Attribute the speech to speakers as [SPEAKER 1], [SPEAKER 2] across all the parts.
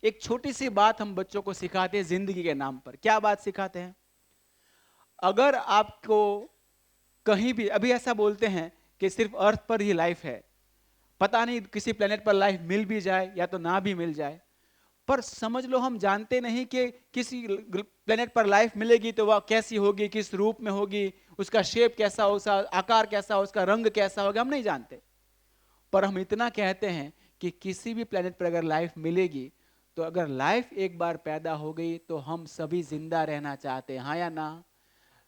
[SPEAKER 1] एक छोटी सी बात हम बच्चों को सिखाते हैं जिंदगी के नाम पर। क्या बात सिखाते हैं? अगर आपको कहीं भी, अभी ऐसा बोलते हैं कि सिर्फ अर्थ पर ही लाइफ है, पता नहीं किसी प्लेनेट पर लाइफ मिल भी जाए या तो ना भी मिल जाए। पर समझ लो हम जानते नहीं कि किसी प्लेनेट पर लाइफ मिलेगी तो वह कैसी होगी, किस रूप में होगी, उसका शेप कैसा हो, उसका आकार कैसा हो, उसका रंग कैसा होगा, हम नहीं जानते। पर हम इतना कहते हैं कि किसी भी प्लेनेट पर अगर लाइफ मिलेगी, तो अगर लाइफ एक बार पैदा हो गई तो हम सभी जिंदा रहना चाहते हैं, हाँ या ना?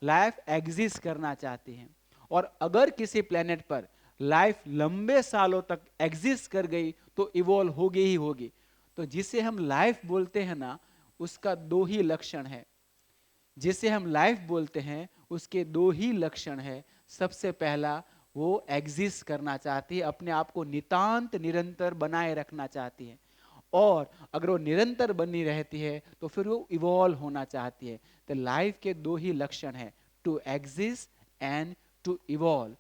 [SPEAKER 1] लाइफ एग्जिस्ट करना चाहती है। और अगर किसी प्लेनेट पर लाइफ लंबे सालों तक एग्जिस्ट कर गई तो इवॉल्व होगी ही होगी। तो जिसे हम लाइफ बोलते हैं ना, उसका दो ही लक्षण है। जिसे हम लाइफ बोलते हैं उसके दो ही लक्षण है। सबसे पहला, वो एग्जिस्ट करना चाहती है, अपने आप को नितांत निरंतर बनाए रखना चाहती है। और अगर वो निरंतर बनी रहती है तो फिर वो इवॉल्व होना चाहती है। तो लाइफ के दो ही लक्षण है, to exist and to evolve.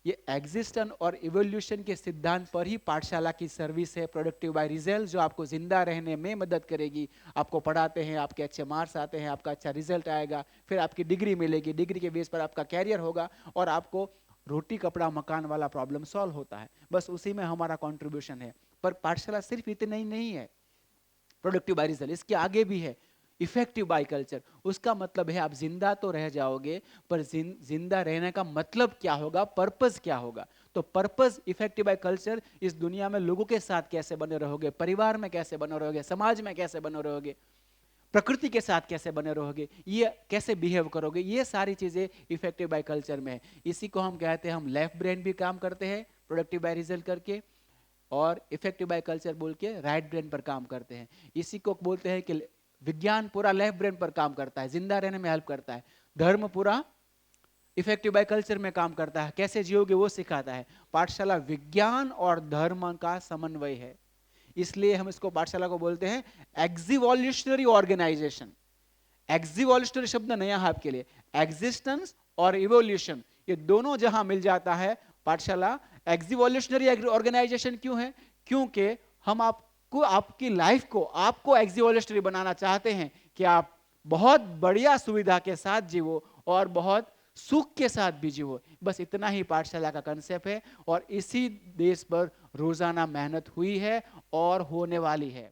[SPEAKER 1] ये एग्जिस्टेंस और इवोल्यूशन के सिद्धांत पर ही पाठशाला की सर्विस है, प्रोडक्टिव बाय रिजल्ट, जो आपको जिंदा रहने में मदद करेगी। आपको पढ़ाते हैं, आपके अच्छे मार्क्स आते हैं, आपका अच्छा रिजल्ट आएगा, फिर आपकी डिग्री मिलेगी, डिग्री के बेस पर आपका कैरियर होगा और आपको रोटी कपड़ा मकान वाला प्रॉब्लम सॉल्व होता है। बस उसी में हमारा कॉन्ट्रीब्यूशन है। पर पाठशाला सिर्फ इतना ही नहीं है, प्रोडक्टिव बाय रिजल्ट इसके आगे भी है, इफेक्टिव बाय कल्चर। उसका मतलब है आप जिंदा तो रह जाओगे, पर जिंदा रहने का मतलब क्या होगा, पर्पस क्या होगा। तो पर्पस इफेक्टिव बाय कल्चर, इस दुनिया में लोगों के साथ कैसे बने रहोगे, परिवार में कैसे बने रहोगे, समाज में कैसे बने रहोगे, प्रकृति के साथ कैसे बने रहोगे, ये कैसे बिहेव करोगे, ये सारी चीजें इफेक्टिव बाय कल्चर में है। इसी को हम कहते हैं, हम लेफ्ट ब्रेन भी काम करते हैं प्रोडक्टिव बाय रिजल्ट करके, और इफेक्टिव बाय कल्चर बोल के राइट ब्रेन पर काम करते हैं। इसी को बोलते हैं कि विज्ञान पूरा लेफ्ट ब्रेन पर काम करता है, जिंदा रहने में हेल्प करता है। धर्म पूरा इफेक्टिव बाय कल्चर में काम करता है, कैसे जियोगे वो सिखाता है। पाठशाला विज्ञान और धर्म का समन्वय है, इसलिए हम इसको पाठशाला को बोलते हैं एग्जीवोल्यूशनरी ऑर्गेनाइजेशन। एग्जीवोल्यूशनरी शब्द नया है आपके लिए। एग्जिस्टेंस और इवोल्यूशन, ये दोनों जहां मिल जाता है, पाठशाला एग्जीवोल्यूशनरी ऑर्गेनाइजेशन क्यों है? क्योंकि हम आपको, आपकी लाइफ को, आपको एग्जीवोल्यूशनरी बनाना चाहते हैं कि आप बहुत बढ़िया सुविधा के साथ जीवो और बहुत सुख के साथ भी जीवो। बस इतना ही पाठशाला का कंसेप्ट है, और इसी देश पर रोजाना मेहनत हुई है और होने वाली है।